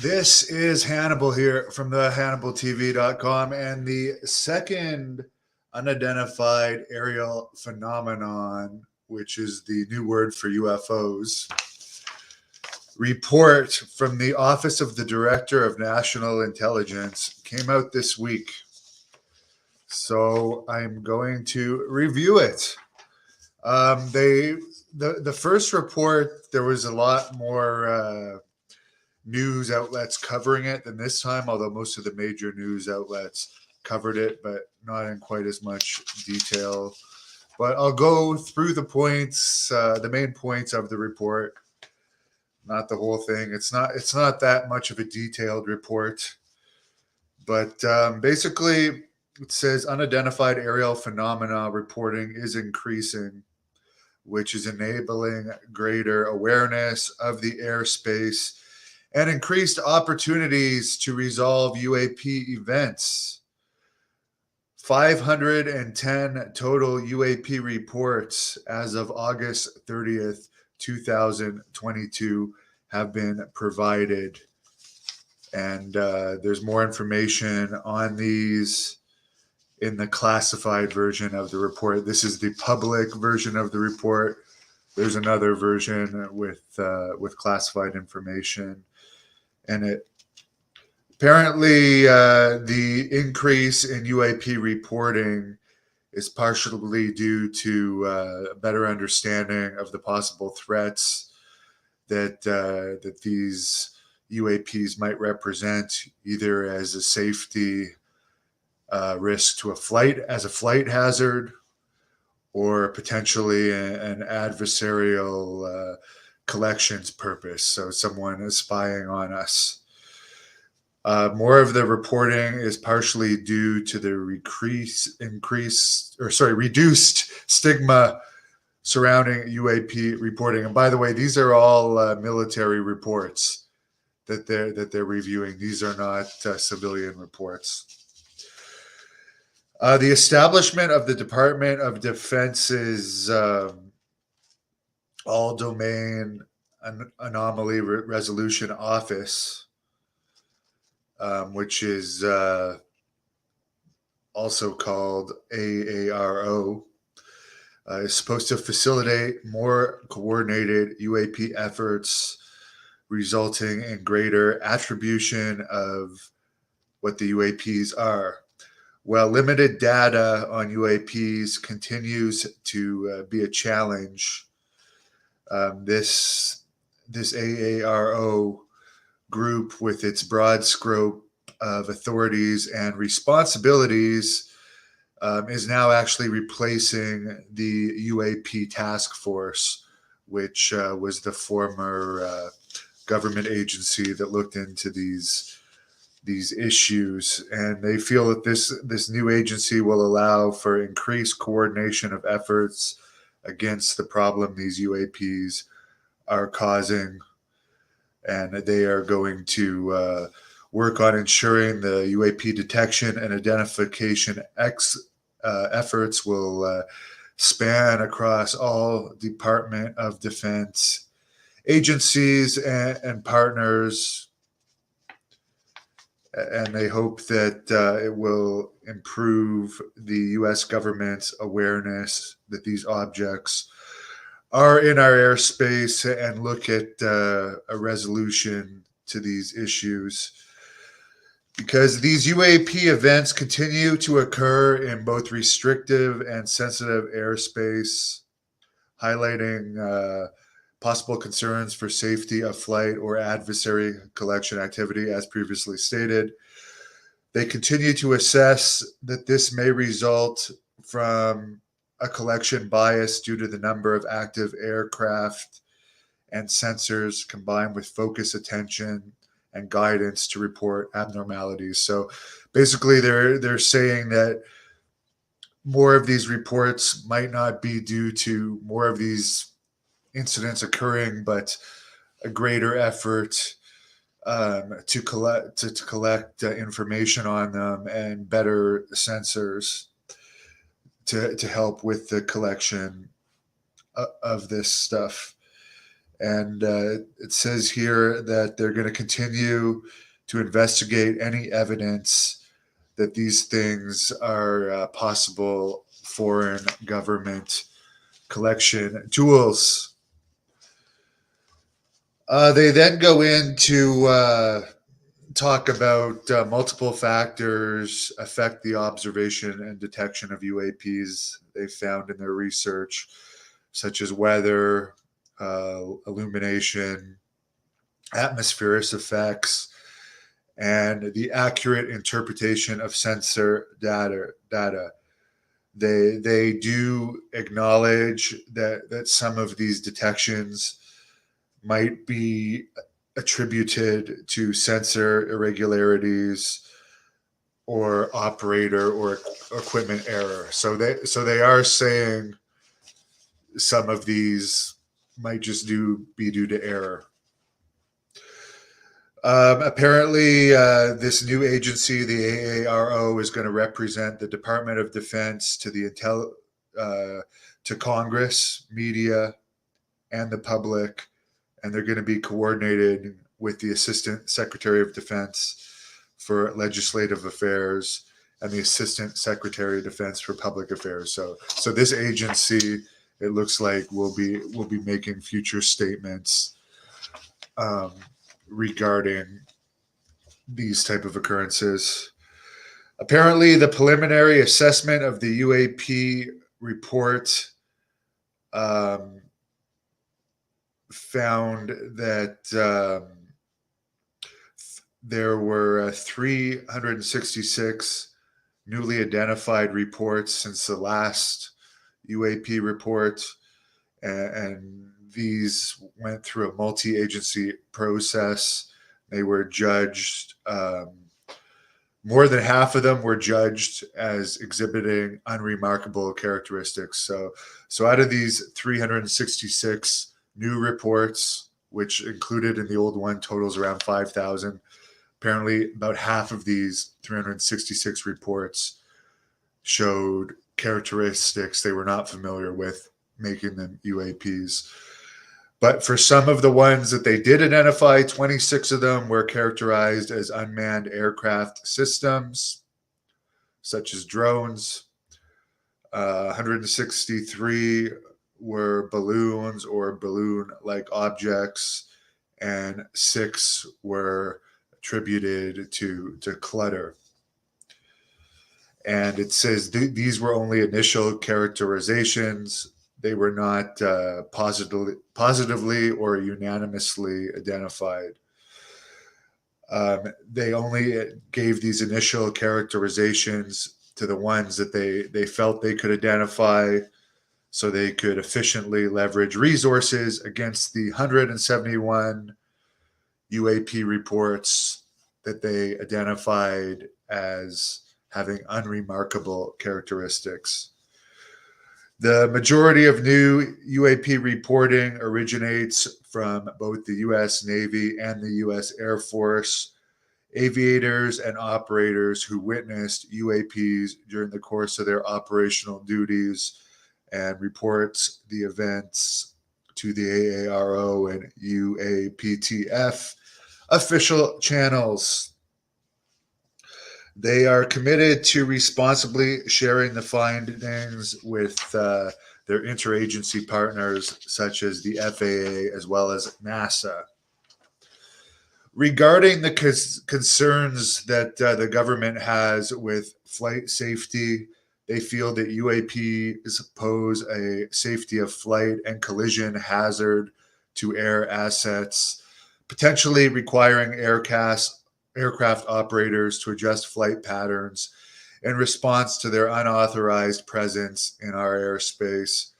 This is Hannibal here from the HannibalTV.com, and the second unidentified aerial phenomenon, which is the new word for UFOs, report from the Office of the Director of National Intelligence came out this week. So I'm going to review it. The first report, there was a lot more news outlets covering it than this time, although most of the major news outlets covered it, but not in quite as much detail. But I'll go through the points, the main points of the report, not the whole thing. It's not that much of a detailed report, but basically it says unidentified aerial phenomena reporting is increasing, which is enabling greater awareness of the airspace and increased opportunities to resolve UAP events. 510 total UAP reports as of August 30th, 2022 have been provided. And there's more information on these in the classified version of the report. This is the public version of the report. There's another version with classified information. And it apparently the increase in UAP reporting is partially due to a better understanding of the possible threats that these UAPs might represent, either as a safety risk to a flight hazard, or potentially an adversarial collections purpose. So someone is spying on us. More of the reporting is partially due to the reduced stigma surrounding UAP reporting. And by the way, these are all military reports that they're reviewing. These are not civilian reports. The establishment of the Department of Defense's All-Domain Anomaly Resolution Office, which is also called AARO, is supposed to facilitate more coordinated UAP efforts, resulting in greater attribution of what the UAPs are. While limited data on UAPs continues to be a challenge, this AARO group, with its broad scope of authorities and responsibilities, is now actually replacing the UAP task force, which was the former government agency that looked into these issues. And they feel that this new agency will allow for increased coordination of efforts against the problem these UAPs are causing. And they are going to work on ensuring the UAP detection and identification efforts will span across all Department of Defense agencies and partners. And they hope that it will improve the U.S. government's awareness that these objects are in our airspace and look at a resolution to these issues. Because these UAP events continue to occur in both restrictive and sensitive airspace, highlighting possible concerns for safety of flight or adversary collection activity, as previously stated. They continue to assess that this may result from a collection bias due to the number of active aircraft and sensors, combined with focus attention and guidance to report abnormalities. So basically they're saying that more of these reports might not be due to more of these incidents occurring, but a greater effort to collect information on them and better sensors to help with the collection of this stuff. And it says here that they're going to continue to investigate any evidence that these things are possible foreign government collection tools. They then go into talk about multiple factors affect the observation and detection of UAPs they found in their research, such as weather, illumination, atmospheric effects, and the accurate interpretation of sensor data. They do acknowledge that some of these detections might be attributed to sensor irregularities or operator or equipment error. So they are saying some of these might just be due to error. Apparently, this new agency, the AARO, is going to represent the Department of Defense to to Congress, media, and the public, and they're going to be coordinated with the Assistant Secretary of Defense for Legislative Affairs and the Assistant Secretary of Defense for Public Affairs. So this agency, it looks like, will be making future statements regarding these type of occurrences. Apparently, the preliminary assessment of the UAP report found that there were 366 newly identified reports since the last UAP report, and these went through a multi-agency process. They were judged. More than half of them were judged as exhibiting unremarkable characteristics. So out of these 366 new reports, which included in the old one totals around 5,000, apparently about half of these 366 reports showed characteristics they were not familiar with, making them UAPs. But for some of the ones that they did identify, 26 of them were characterized as unmanned aircraft systems, such as drones. 163 were balloons or balloon-like objects, and 6 were attributed to clutter. And it says these were only initial characterizations. They were not positively or unanimously identified. They only gave these initial characterizations to the ones that they felt they could identify, so they could efficiently leverage resources against the 171 UAP reports that they identified as having unremarkable characteristics. The majority of new UAP reporting originates from both the U.S. Navy and the U.S. Air Force, aviators and operators who witnessed UAPs during the course of their operational duties, and reports the events to the AARO and UAPTF official channels. They are committed to responsibly sharing the findings with their interagency partners, such as the FAA as well as NASA. Regarding the concerns that the government has with flight safety, they feel that UAPs pose a safety of flight and collision hazard to air assets, potentially requiring aircraft operators to adjust flight patterns in response to their unauthorized presence in our airspace,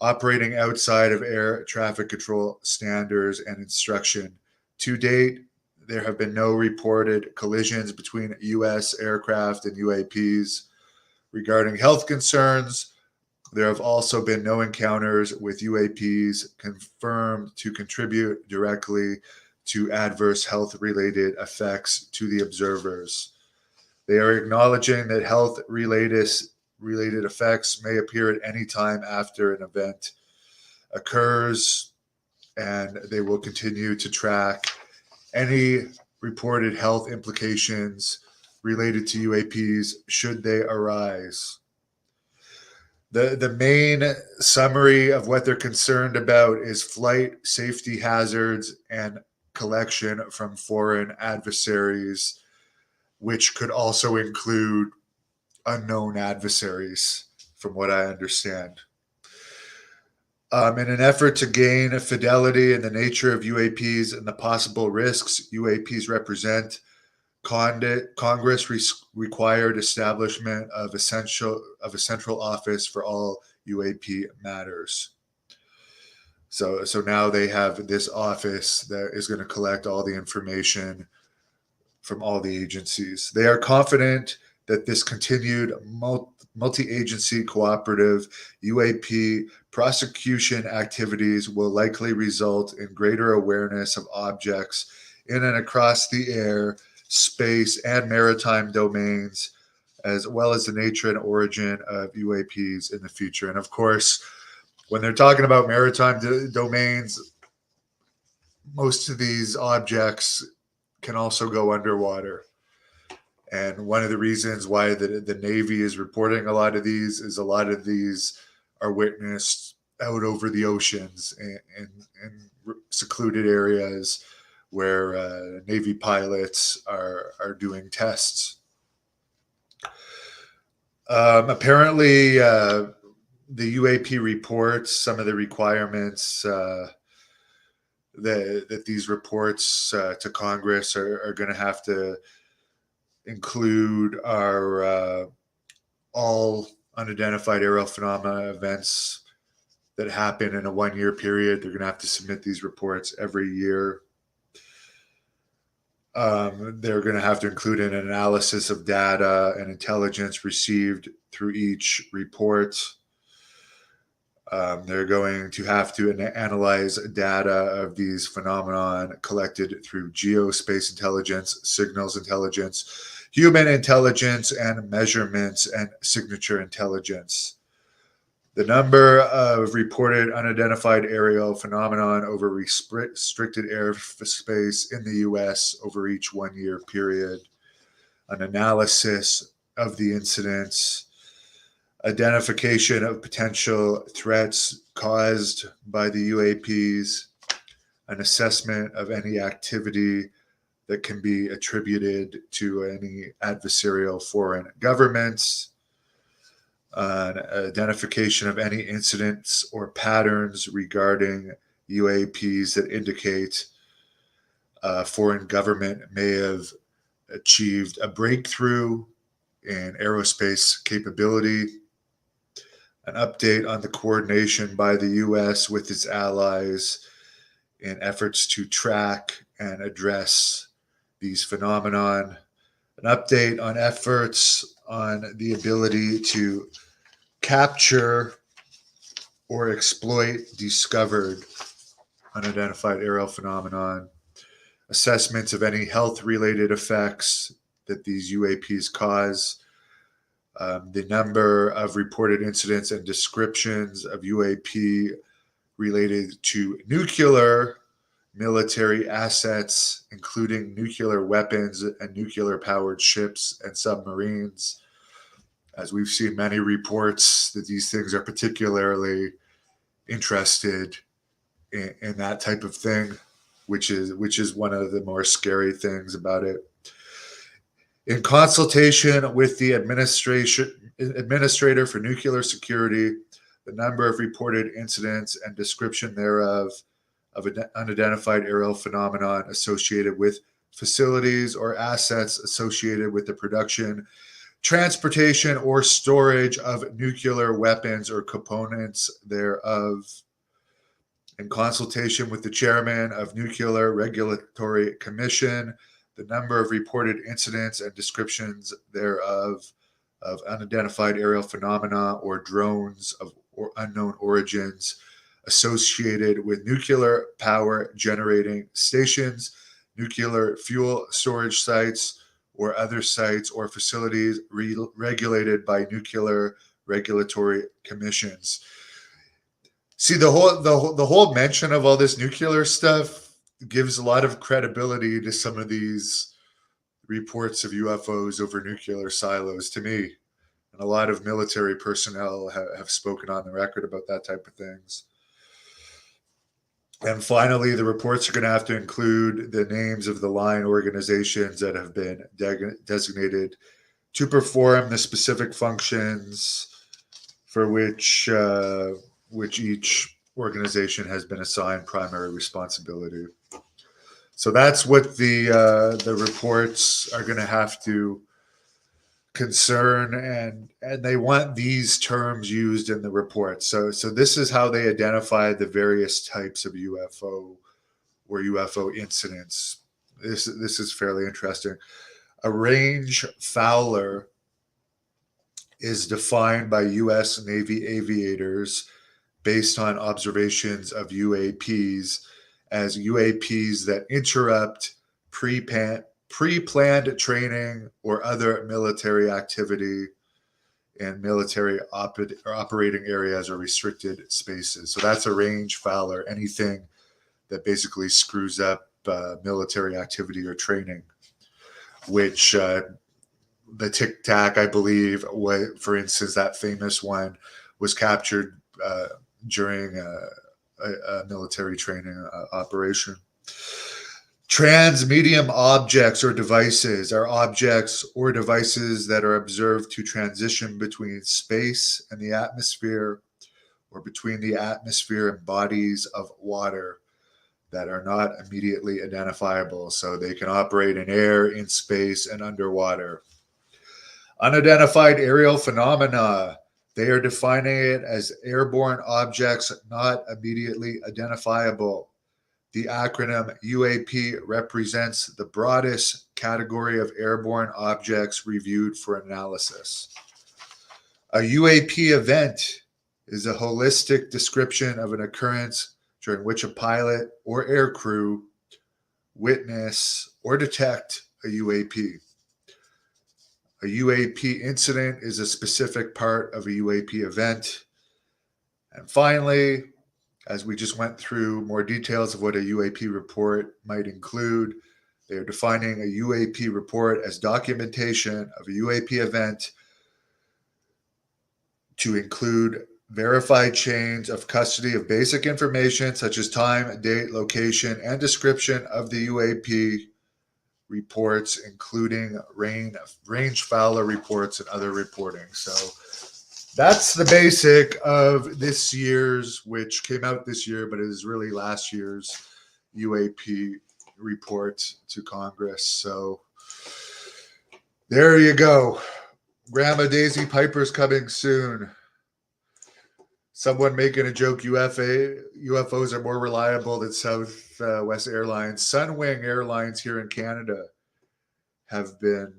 operating outside of air traffic control standards and instruction. To date, there have been no reported collisions between U.S. aircraft and UAPs. Regarding health concerns, there have also been no encounters with UAPs confirmed to contribute directly to adverse health-related effects to the observers. They are acknowledging that health-related effects may appear at any time after an event occurs, and they will continue to track any reported health implications related to UAPs should they arise. The main summary of what they're concerned about is flight safety hazards and collection from foreign adversaries, which could also include unknown adversaries, from what I understand. In an effort to gain fidelity in the nature of UAPs and the possible risks UAPs represent, Congress required establishment of a central office for all UAP matters. So now they have this office that is going to collect all the information from all the agencies. They are confident that this continued multi-agency cooperative UAP prosecution activities will likely result in greater awareness of objects in and across the air, space, and maritime domains, as well as the nature and origin of UAPs in the future. And of course, when they're talking about maritime domains, most of these objects can also go underwater. And one of the reasons why the Navy is reporting a lot of these is a lot of these are witnessed out over the oceans in secluded areas where Navy pilots are doing tests. Apparently, the UAP reports, some of the requirements that these reports to Congress are going to have to include are all unidentified aerial phenomena events that happen in a 1-year period. They're going to have to submit these reports every year. They're going to have to include an analysis of data and intelligence received through each report. They're going to have to analyze data of these phenomenon collected through geospace intelligence, signals intelligence, human intelligence, and measurements and signature intelligence. The number of reported unidentified aerial phenomenon over restricted airspace in the U.S. over each 1-year period, an analysis of the incidents, identification of potential threats caused by the UAPs, an assessment of any activity that can be attributed to any adversarial foreign governments, an identification of any incidents or patterns regarding UAPs that indicate a foreign government may have achieved a breakthrough in aerospace capability, an update on the coordination by the U.S. with its allies in efforts to track and address these phenomenon, an update on efforts on the ability to capture or exploit discovered unidentified aerial phenomenon, assessments of any health-related effects that these UAPs cause, the number of reported incidents and descriptions of UAP related to nuclear military assets, including nuclear weapons and nuclear-powered ships and submarines. As we've seen many reports that these things are particularly interested in that type of thing, which is one of the more scary things about it. In consultation with the administrator for nuclear security, the number of reported incidents and description thereof of unidentified aerial phenomenon associated with facilities or assets associated with the production, transportation, or storage of nuclear weapons or components thereof. In consultation with the chairman of Nuclear Regulatory Commission, the number of reported incidents and descriptions thereof of unidentified aerial phenomena or drones of unknown origins associated with nuclear power generating stations, nuclear fuel storage sites, or other sites or facilities regulated by nuclear regulatory commissions. See, the whole mention of all this nuclear stuff gives a lot of credibility to some of these reports of UFOs over nuclear silos to me. And a lot of military personnel have spoken on the record about that type of things. And finally, the reports are going to have to include the names of the line organizations that have been designated to perform the specific functions for which each organization has been assigned primary responsibility. So that's what the reports are going to have to concern, and they want these terms used in the report. So this is how they identify the various types of UFO or UFO incidents. This is fairly interesting. A range fowler is defined by U.S. Navy aviators based on observations of UAPs as UAPs that interrupt pre-planned training or other military activity in military operating areas or restricted spaces. So that's a range fowler, anything that basically screws up military activity or training, which the Tic Tac, I believe, for instance, that famous one was captured during a military training operation. Transmedium objects or devices are objects or devices that are observed to transition between space and the atmosphere or between the atmosphere and bodies of water that are not immediately identifiable. So they can operate in air, in space, and underwater. Unidentified aerial phenomena. They are defining it as airborne objects not immediately identifiable. The acronym UAP represents the broadest category of airborne objects reviewed for analysis. A UAP event is a holistic description of an occurrence during which a pilot or aircrew witness or detect a UAP. A UAP incident is a specific part of a UAP event. And finally, as we just went through more details of what a UAP report might include, they are defining a UAP report as documentation of a UAP event to include verified chains of custody of basic information such as time, date, location, and description of the UAP reports, including range fowler reports and other reporting. So that's the basic of this year's, which came out this year, but it is really last year's UAP report to Congress. So there you go. Grandma Daisy Piper's coming soon. Someone making a joke, UFOs are more reliable than Southwest Airlines. Sunwing Airlines here in Canada have been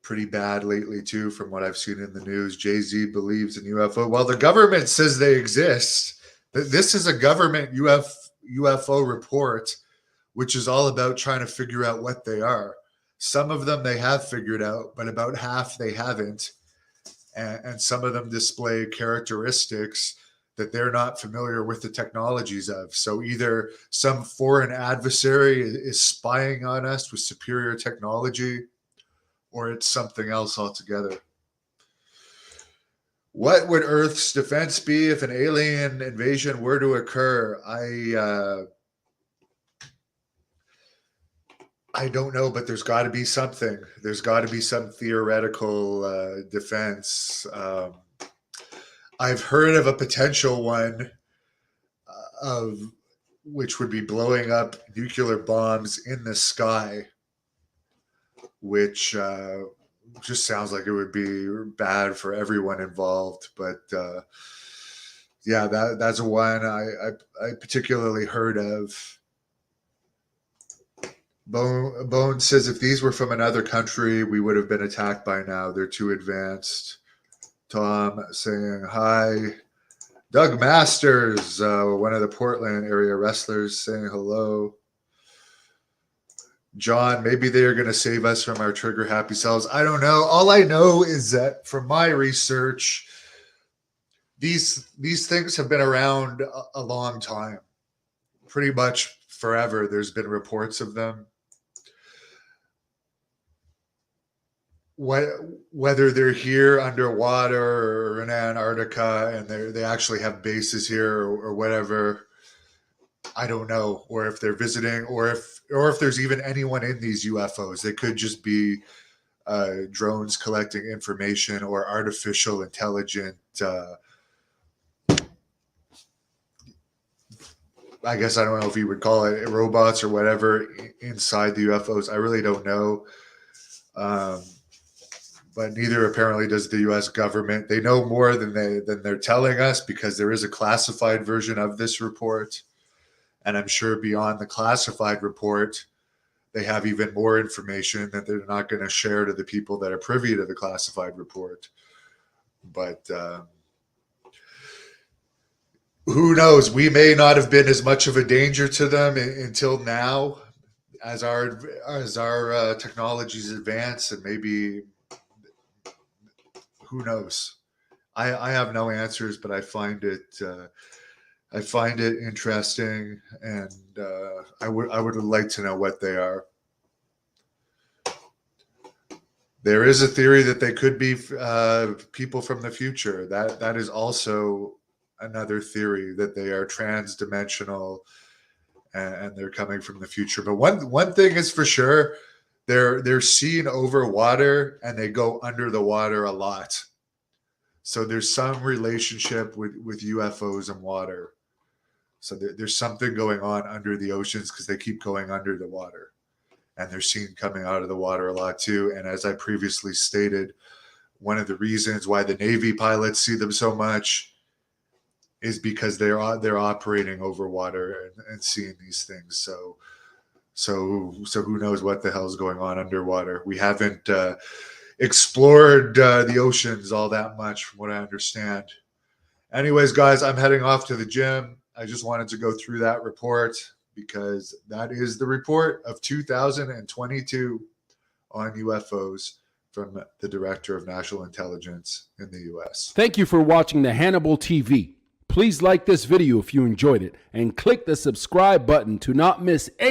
pretty bad lately too, from what I've seen in the news. Jay-Z believes in UFO. Well, the government says they exist. This is a government UFO report, which is all about trying to figure out what they are. Some of them they have figured out, but about half they haven't. And some of them display characteristics that they're not familiar with the technologies of. So either some foreign adversary is spying on us with superior technology, or it's something else altogether. What would Earth's defense be if an alien invasion were to occur? I don't know, but there's got to be something. There's got to be some theoretical defense. I've heard of a potential one of which would be blowing up nuclear bombs in the sky, which just sounds like it would be bad for everyone involved. But yeah, that's one I particularly heard of. Bone says if these were from another country, we would have been attacked by now. They're too advanced. Tom saying hi. Doug Masters, one of the Portland area wrestlers, saying hello. John, maybe they are going to save us from our trigger happy selves. I don't know. All I know is that from my research, these things have been around a long time, pretty much forever. There's been reports of them. Whether they're here underwater or in Antarctica and they actually have bases here or whatever, I don't know. Or if they're visiting, or if there's even anyone in these UFOs. They could just be drones collecting information or artificial intelligent. I guess I don't know if you would call it robots or whatever inside the UFOs. I really don't know. But neither apparently does the U.S. government. They know more than they're telling us, because there is a classified version of this report, and I'm sure beyond the classified report, they have even more information that they're not going to share to the people that are privy to the classified report. But who knows? We may not have been as much of a danger to them until now, as our technologies advance, and maybe. Who knows? I have no answers, but I find it interesting, and I would like to know what they are. There is a theory that they could be people from the future. That is also another theory, that they are trans-dimensional and they're coming from the future. But one thing is for sure. They're seen over water, and they go under the water a lot. So there's some relationship with UFOs and water. So there's something going on under the oceans, because they keep going under the water, and they're seen coming out of the water a lot too. And as I previously stated, one of the reasons why the Navy pilots see them so much is because they're operating over water and seeing these things. So who knows what the hell's going on underwater? We haven't explored the oceans all that much, from what I understand. Anyways, guys, I'm heading off to the gym. I just wanted to go through that report, because that is the report of 2022 on UFOs from the Director of National Intelligence in the U.S. Thank you for watching the Hannibal TV. Please like this video if you enjoyed it, and click the subscribe button to not miss any